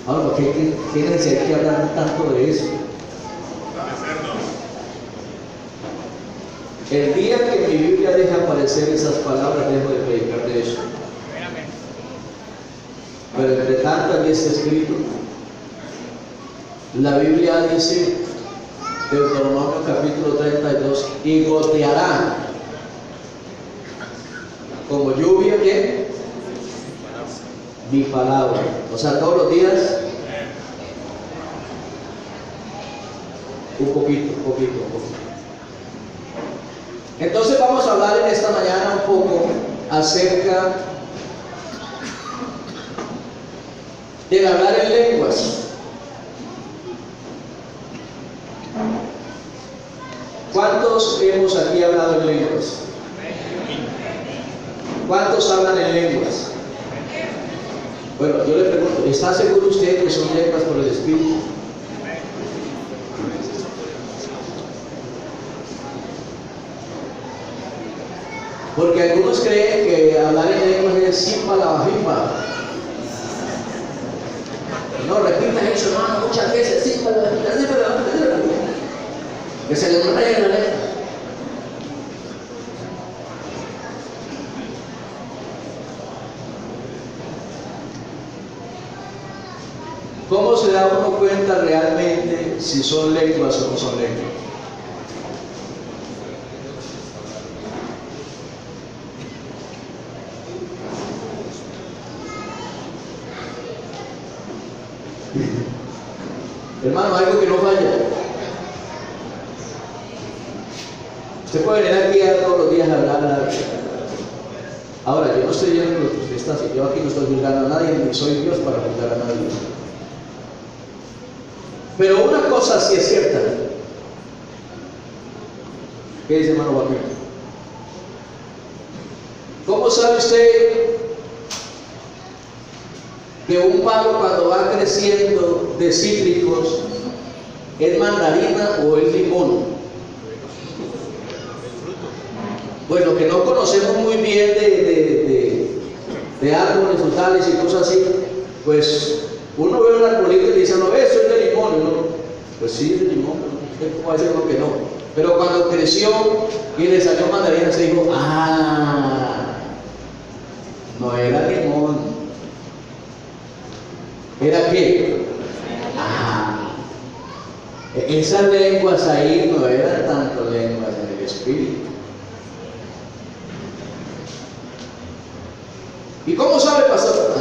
Ahora, ¿qué necesidad hay que hablar tanto de eso? El día que mi Biblia deja aparecer esas palabras, dejo de predicar de eso. Pero entre tanto, allí está escrito. La Biblia dice, Deuteronomio capítulo 32, y goteará como lluvia que mi palabra. O sea, todos los días un poquito. Entonces vamos a hablar en esta mañana un poco acerca del hablar en lenguas. ¿Cuántos hemos aquí hablado en lenguas? ¿Cuántos hablan en lenguas? Bueno, yo le pregunto, ¿está seguro usted que son lenguas por el Espíritu? Porque algunos creen que hablar en lenguas es simpa la bajimba. No, repita eso, hermano, muchas veces, simpa la bajimba. Que se le enrede la letra. ¿Cómo se da uno cuenta realmente si son lenguas o no son lenguas? Hermano, algo que no falla. Usted puede venir aquí todos los días a hablar. Ahora, yo no estoy viendo lo que usted está haciendo. Yo aquí no estoy juzgando a nadie, ni soy Dios para juzgar a nadie. Pero una cosa sí es cierta. ¿Qué dice, hermano Joaquín? ¿Cómo sabe usted que un palo cuando va creciendo de cítricos es mandarina o es limón? Bueno, que no conocemos muy bien de árboles, frutales y cosas así, pues uno ve un arbolito y dice, no, eso es de limón, ¿no? Pues sí, es de limón, ¿cómo va a decir lo que no? Pero cuando creció y le salió mandarina, se dijo, no era limón. ¿Era qué? Esas lenguas ahí no eran tanto lenguas en el Espíritu. ¿Y cómo sabe, pastor?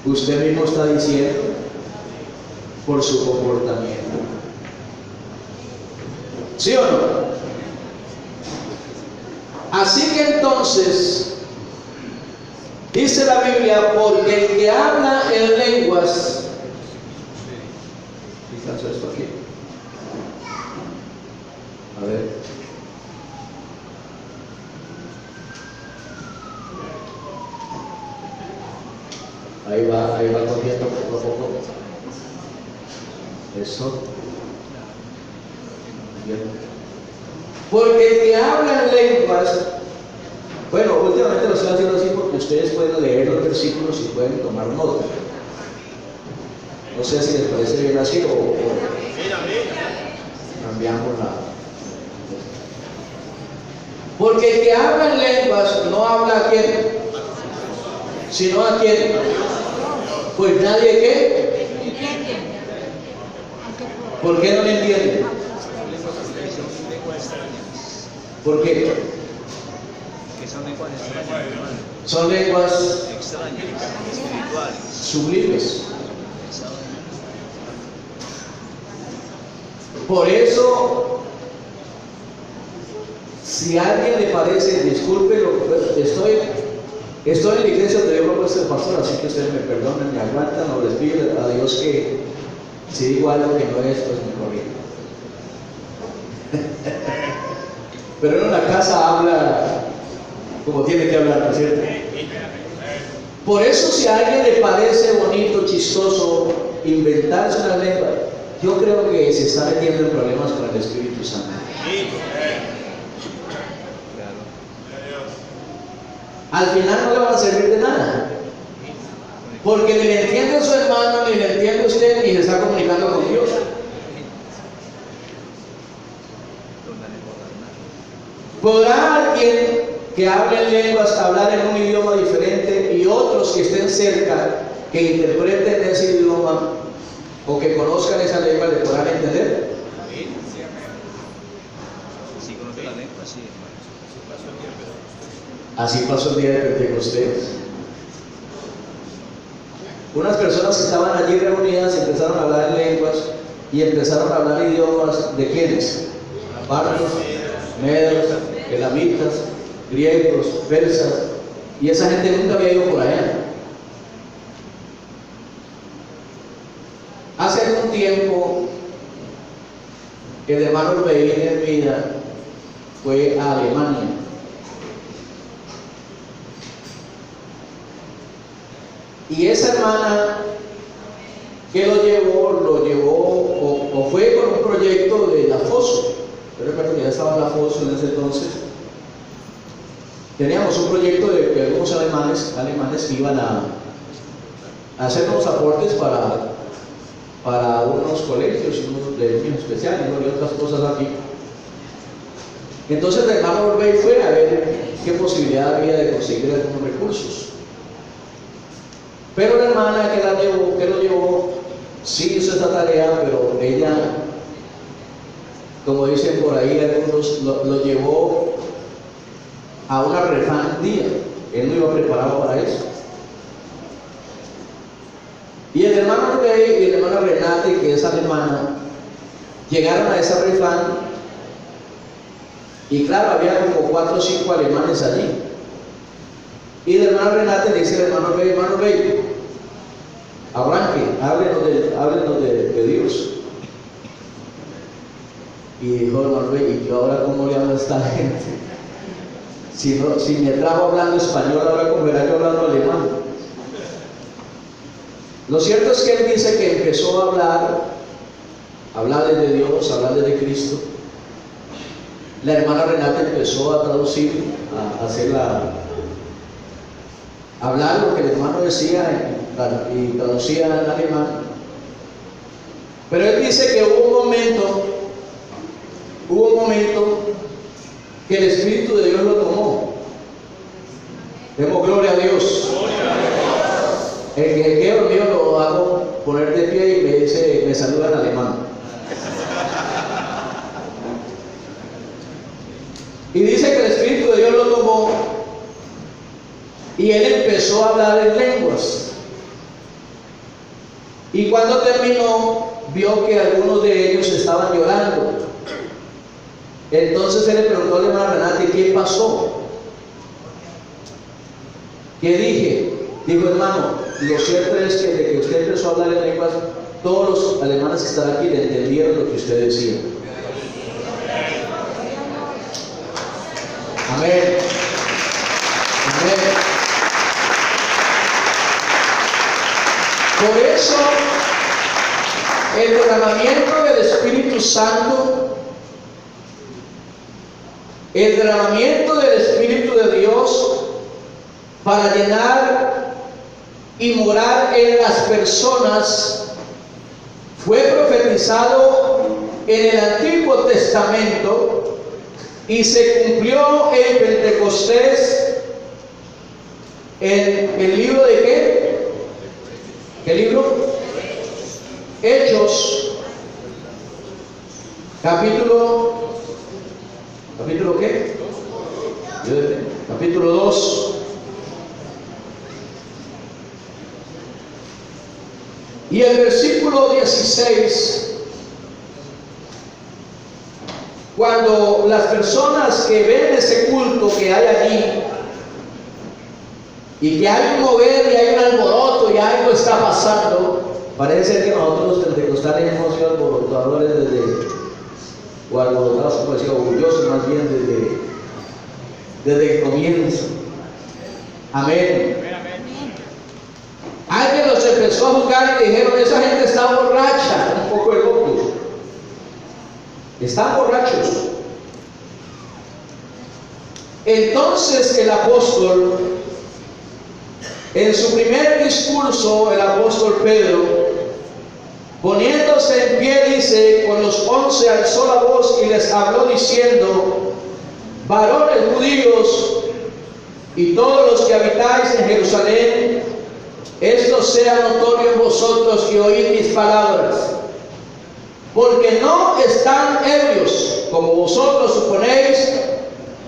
Usted mismo está diciendo por su comportamiento. ¿Sí o no? Así que entonces dice la Biblia, porque el que habla en lenguas, fíjense esto aquí, a ver, ahí va cogiendo poco a poco, eso, bien. Porque el que habla en lenguas, bueno, últimamente lo estoy haciendo así porque ustedes pueden leer los versículos y pueden tomar nota. No sé si les parece bien así o cambiamos la. Porque el que habla en lenguas no habla a quién, sino a quién. Pues nadie qué. ¿Por qué no le entiende? ¿Por qué? Son lenguas extrañas, sublimes. Por eso, si a alguien le parece, disculpe, estoy en la iglesia donde yo propuesto el pastor, así que ustedes me perdonen, me aguantan, o les pido a Dios que si digo algo que no es, pues me corrijo. Pero en una casa habla como tiene que hablar, ¿no es cierto? Por eso, si a alguien le parece bonito, chistoso, inventarse una lengua, yo creo que se está metiendo en problemas con el Espíritu Santo. Al final no le va a servir de nada. porque ni le entiende a su hermano, ni le entiende a usted, ni se está comunicando con Dios. ¿Podrá alguien que hable en lenguas hablar en un idioma diferente y otros que estén cerca, que interpreten ese idioma o que conozcan esa lengua, le podrán entender? Si conoce la lengua, sí, Así pasó el día de Pentecostés. Unas personas que estaban allí reunidas empezaron a hablar en lenguas y empezaron a hablar idiomas de quiénes: partos, medos, elamitas, griegos, persas, y esa gente nunca había ido por allá. Hace algún tiempo el hermano Beín Hermida fue a Alemania. Y esa hermana que lo llevó o fue con un proyecto de la FOSO. Yo recuerdo que ya estaba en la FOSO en ese entonces. Teníamos un proyecto de algunos alemanes que iban a hacer unos aportes para unos colegios, unos de niños especiales, y otras cosas aquí. Entonces el hermano Orbey fue a ver qué posibilidad había de conseguir algunos recursos. Pero la hermana que lo llevó, sí hizo esta tarea, pero ella, como dicen por ahí algunos, lo llevó a una refán un día. Él no iba preparado para eso. Y el hermano Rey y la hermana Renate, que es alemana, llegaron a esa refán. Y claro, había como 4 o 5 alemanes allí. Y la hermana Renate le dice al hermano Rey, arranque, háblenos de Dios. Y dijo el hermano Rey, ¿y yo ahora cómo le hablo a esta gente? Si me trajo hablando español, ahora cómo verá yo hablando alemán. Lo cierto es que él dice que empezó a hablarles de Dios, a hablarles de Cristo. La hermana Renata empezó a traducir, a hablar lo que el hermano decía y traducía en alemán. Pero él dice que hubo un momento que el Espíritu de Dios lo tomó. Demos gloria a Dios. El que mío lo hago poner de pie y me saluda en alemán. Y dice que el Espíritu de Dios lo tomó y él empezó a hablar en lenguas. Y cuando terminó, vio que algunos de ellos estaban llorando. Entonces él le preguntó a la hermana Renate, ¿qué pasó? ¿Qué dije? Dijo, hermano, lo cierto es que desde que usted empezó a hablar en lenguas, todos los alemanes que están aquí le entendieron lo que usted decía. Amén. Amén. Por eso, el derramamiento del Espíritu Santo, el derramamiento del Espíritu de Dios para llenar y morar en las personas fue profetizado en el Antiguo Testamento y se cumplió en Pentecostés, en el libro de ¿qué? ¿Qué libro? Hechos, capítulo ¿qué? Capítulo 2. Y el versículo 16, cuando las personas que ven ese culto que hay allí, y que hay un mover y hay un alboroto y algo está pasando, parece ser que nosotros los pentecostales hemos sido alborotadores o alborotados, como decía, orgullosos más bien desde el comienzo. Amén. Alguien los empezó a juzgar y dijeron, esa gente está borracha, un poco de locos. Están borrachos. Entonces el apóstol En su primer discurso, el apóstol Pedro, poniéndose en pie, dice, con los 11 alzó la voz y les habló diciendo: varones judíos y todos los que habitáis en Jerusalén, esto sea notorio en vosotros que oíd mis palabras, porque no están ebrios, como vosotros suponéis,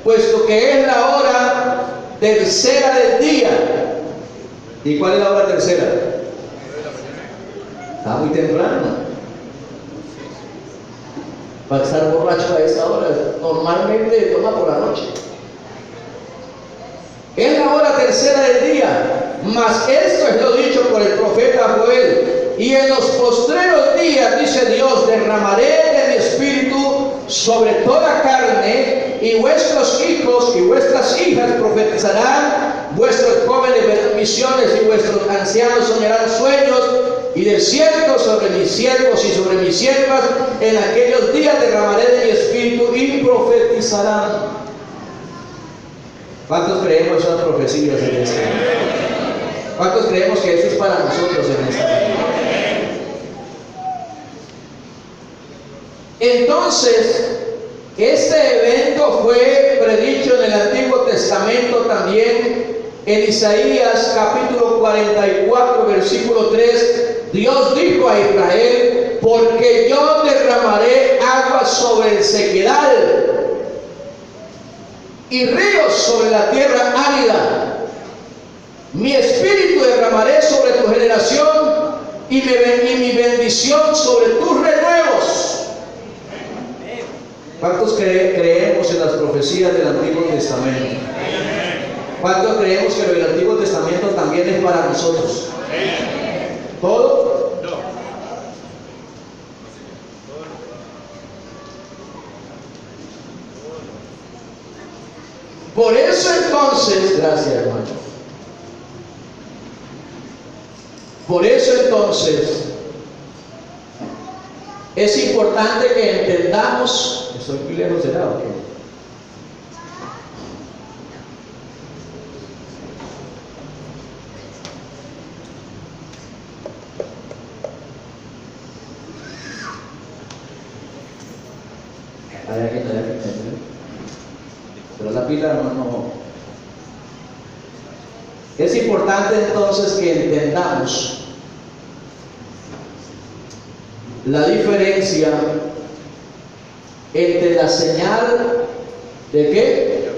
puesto que es la hora tercera del día. ¿Y cuál es la hora tercera? Está muy temprano. Para estar borracho a esa hora, normalmente toma por la noche. Es la hora tercera del día, mas esto es lo dicho por el profeta Joel: y en los postreros días, dice Dios, derramaré de mi espíritu sobre toda carne, y vuestros hijos y vuestras hijas profetizarán, vuestros jóvenes verán visiones y vuestros ancianos soñarán sueños, y de cierto sobre mis siervos y sobre mis siervas en aquellos días derramaré de mi espíritu y profetizarán. ¿Cuántos creemos esas profecías en esta? ¿Cuántos creemos que eso es para nosotros en esta? Entonces, este evento fue predicho en el Antiguo Testamento también. En Isaías capítulo 44 versículo 3, Dios dijo a Israel: porque yo derramaré agua sobre el sequedal y ríos sobre la tierra árida. Mi espíritu derramaré sobre tu generación y mi bendición sobre tus renuevos. ¿Cuántos creemos en las profecías del Antiguo Testamento? ¿Cuántos creemos que lo del Antiguo Testamento también es para nosotros? ¿Todo? Por eso entonces, gracias hermano, por eso entonces es importante que entendamos. ¿Estoy muy lejos de lado? Pero la pila no. Es importante entonces que entendamos la diferencia entre la señal de ¿qué?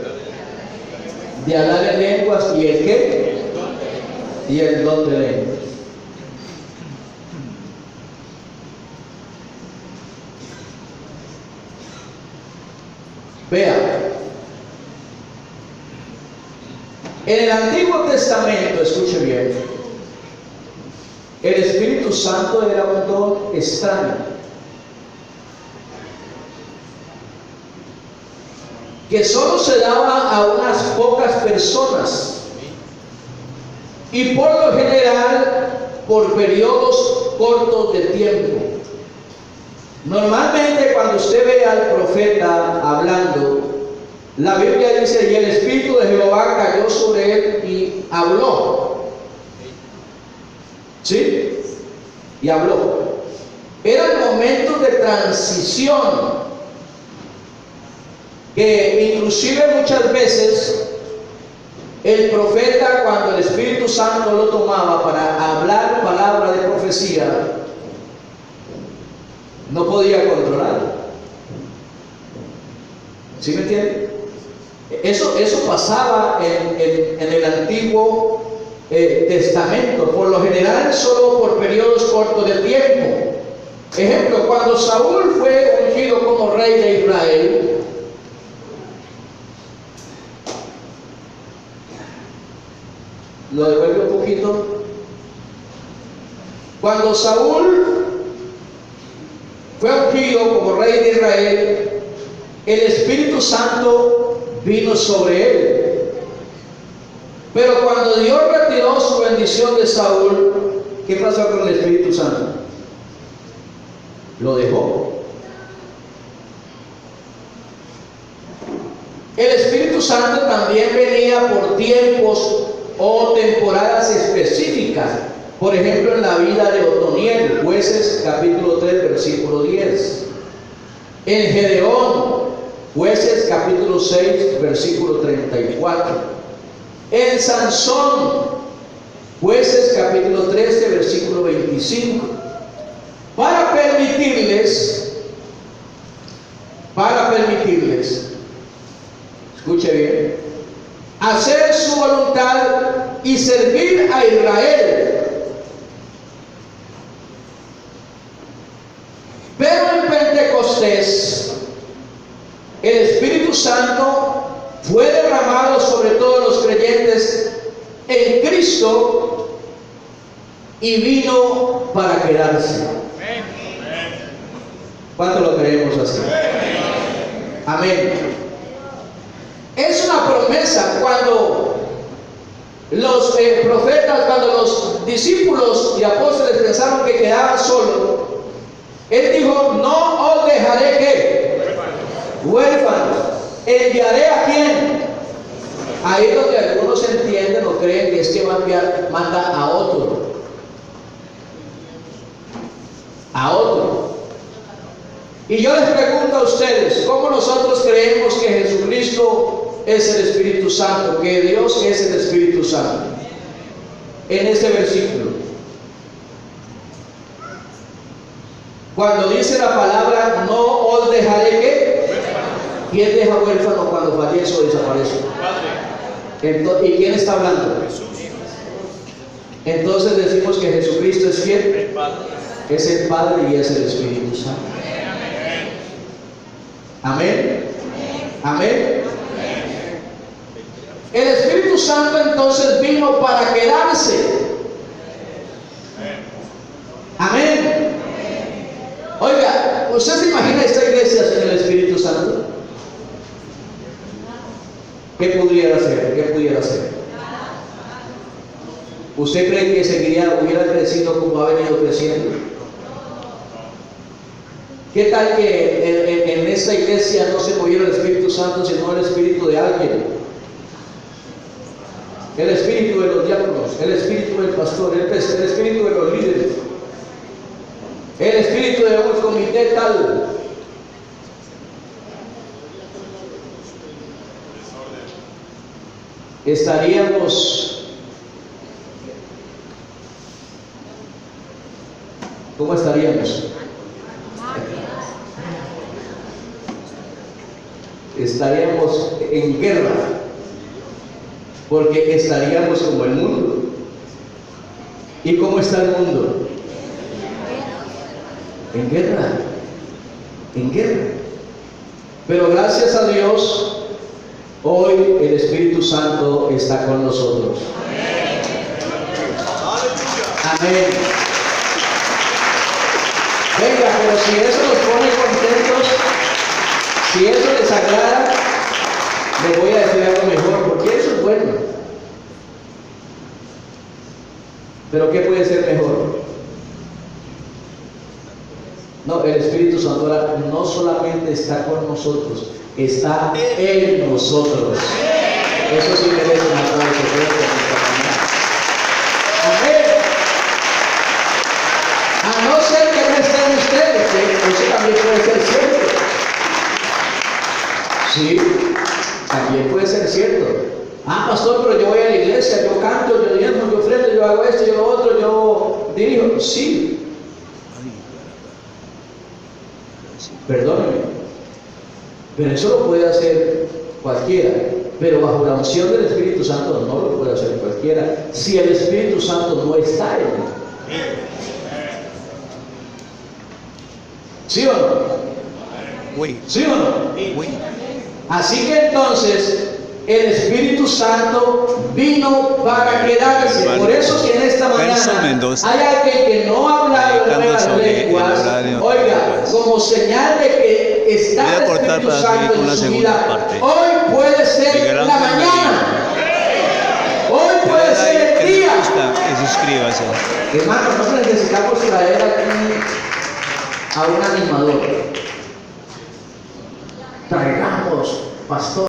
De hablar en lenguas y el ¿qué? Y el don de lenguas. Vea, en el Antiguo Testamento, escuche bien, el Espíritu Santo era un don extraño, que solo se daba a unas pocas personas, y por lo general por periodos cortos de tiempo. Normalmente cuando usted ve al profeta hablando, la Biblia dice: y el Espíritu de Jehová cayó sobre él y habló. ¿Sí? Y habló. Eran momentos de transición que inclusive muchas veces el profeta, cuando el Espíritu Santo lo tomaba para hablar palabra de profecía, no podía controlarlo. ¿Sí me entiende? Eso pasaba en el Antiguo Testamento, por lo general solo por periodos cortos de tiempo. Ejemplo, cuando Saúl fue ungido como rey de Israel, lo devuelve un poquito. Cuando Saúl fue ungido como rey de Israel, el Espíritu Santo vino sobre él. Pero cuando Dios retiró su bendición de Saúl, ¿qué pasó con el Espíritu Santo? Lo dejó. El Espíritu Santo también venía por tiempos o temporadas específicas. Por ejemplo, en la vida de Otoniel, Jueces capítulo 3, versículo 10. En Gedeón, Jueces capítulo 6, versículo 34. En Sansón, Jueces capítulo 13, versículo 25. Para permitirles, escuche bien, hacer su voluntad y servir a Israel. Pero en Pentecostés, el Espíritu Santo fue derramado sobre todos los creyentes en Cristo y vino para quedarse. ¿Cuánto lo creemos así? Amén. Es una promesa. Cuando los profetas, cuando los discípulos y apóstoles pensaron que quedaban solos, Él dijo: no os dejaré ¿qué? Huérfanos. ¿Enviaré a quién? Ahí es donde algunos entienden o creen que es que va a enviar, manda a otro. A otro. Y yo les pregunto a ustedes, ¿cómo nosotros creemos que Jesucristo es el Espíritu Santo, que Dios es el Espíritu Santo? En este versículo, cuando dice la palabra: no os dejaré ¿qué? ¿Quién deja huérfano cuando fallece o desaparece? Entonces, ¿y quién está hablando? Entonces decimos que Jesucristo es ¿quién? Es el Padre y es el Espíritu Santo. Amén. Amén. El Espíritu Santo entonces vino para quedarse. Amén. Oiga, ¿usted se imagina esta iglesia sin el Espíritu Santo? ¿Qué pudiera hacer? ¿Qué pudiera hacer? ¿Usted cree que hubiera crecido como ha venido creciendo? ¿Qué tal que en esta iglesia no se moviera el Espíritu Santo, sino el espíritu de alguien? El espíritu de los diáconos, el espíritu del pastor, el espíritu de los líderes, el espíritu de un comité tal. ¿Cómo estaríamos? Estaríamos en guerra, porque estaríamos como el mundo. ¿Y cómo está el mundo? En guerra, en guerra. Pero gracias a Dios, hoy el Espíritu Santo está con nosotros. Amén. Venga, pero si eso nos pone contentos, si eso les agrada, les voy a decir algo mejor, porque eso es bueno. Pero ¿qué puede ser mejor? No, el Espíritu Santo ahora no solamente está con nosotros, está en nosotros. Eso sí merece un aplauso. Amén. A no ser que no estén ustedes, eso también puede ser cierto. Sí, también puede ser cierto. Ah, pastor, pero yo voy a la iglesia, yo canto, yo diezmo, yo ofrendo, yo hago esto, yo lo otro, yo dirijo. Sí. Perdóneme, pero eso lo puede hacer cualquiera, pero bajo la unción del Espíritu Santo no lo puede hacer cualquiera si el Espíritu Santo no está en él. ¿Sí o no? ¿Sí o no? Así que entonces el Espíritu Santo vino para quedarse. Por eso que en esta mañana hay alguien que no ha hablado de nuevas lenguas, oiga, como señal de que está el Espíritu Santo en su vida. Hoy puede ser la mañana. Hoy puede ser el día. Hermanos, nosotros necesitamos traer aquí a un animador. Traigamos, pastor.